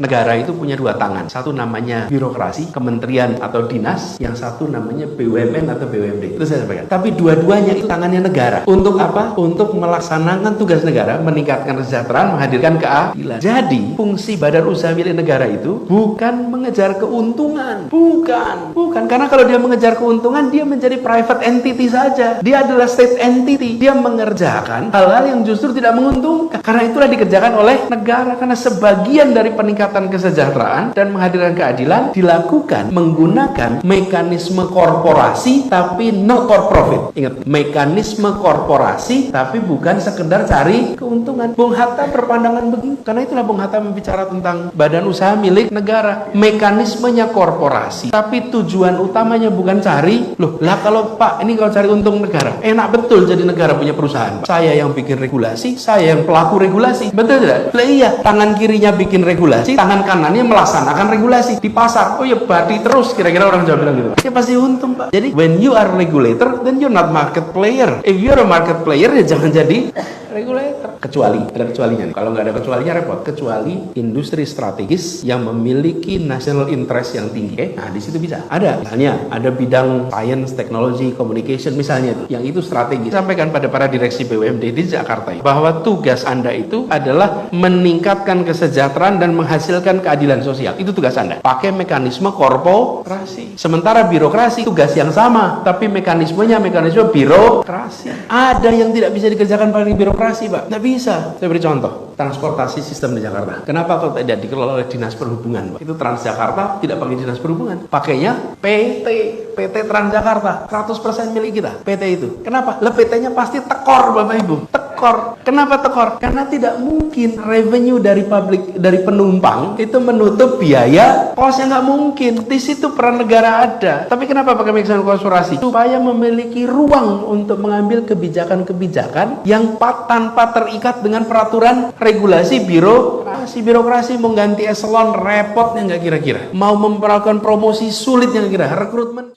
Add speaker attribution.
Speaker 1: Negara itu punya dua tangan. Satu namanya birokrasi, kementerian atau dinas. Yang satu namanya BUMN atau BUMD. Itu saya sampaikan. Tapi dua-duanya itu tangannya negara. Untuk apa? Untuk melaksanakan tugas negara, meningkatkan kesejahteraan, menghadirkan keadilan. Jadi, fungsi badan usaha milik negara itu bukan mengejar keuntungan. Bukan. Karena kalau dia mengejar keuntungan, dia menjadi private entity saja. Dia adalah state entity. Dia mengerjakan hal-hal yang justru tidak menguntungkan. Karena itulah dikerjakan oleh negara. Karena sebagian dari peningkatan kesejahteraan dan menghadirkan keadilan dilakukan menggunakan mekanisme korporasi tapi not for profit. Ingat, mekanisme korporasi tapi bukan sekedar cari keuntungan. Bung Hatta berpandangan begitu. Karena itulah Bung Hatta membicara tentang badan usaha milik negara. Mekanismenya korporasi tapi tujuan utamanya bukan cari. Loh, lah kalau Pak, ini kalau cari untung negara, enak betul jadi negara punya perusahaan, Pak. Saya yang bikin regulasi, saya yang pelaku regulasi. Betul tidak? Lah iya, tangan kirinya bikin regulasi, tangan kanannya melaksanakan regulasi di pasar. Oh ya, badi terus, kira-kira orang Jawa bilang gitu. Ya pasti untung, Pak. Jadi when you are regulator, then you're not market player. If you're a market player, ya jangan jadi regulator. Kecuali, ada kecualinya nih. Kalau nggak ada kecualinya repot. Kecuali industri strategis yang memiliki national interest yang tinggi. Nah, di situ bisa. Ada. Misalnya, ada bidang science, technology, communication misalnya. Yang itu strategis. Sampaikan pada para direksi BUMD di Jakarta bahwa tugas Anda itu adalah meningkatkan kesejahteraan dan menghasilkan keadilan sosial. Itu tugas Anda. Pakai mekanisme korporasi. Sementara birokrasi tugas yang sama, tapi mekanismenya mekanisme birokrasi. Ada yang tidak bisa dikerjakan pakai birokrasi, Pak. Tidak bisa. Saya beri contoh. Transportasi sistem di Jakarta. Kenapa kalau tidak dikelola oleh Dinas Perhubungan, Pak? Itu Transjakarta tidak pakai Dinas Perhubungan. Pakainya PT Transjakarta. 100% milik kita, PT itu. Kenapa? Lah PT-nya pasti tekor, Bapak Ibu. Kenapa tekor? Karena tidak mungkin revenue dari penumpang itu menutup biaya kosnya, nggak mungkin. Di situ peran negara ada. Tapi kenapa pakai mekanisme korporasi? Supaya memiliki ruang untuk mengambil kebijakan-kebijakan yang tanpa terikat dengan peraturan regulasi birokrasi mau ganti eselon repotnya nggak kira-kira. Mau memperlakukan promosi sulitnya nggak kira. Rekrutmen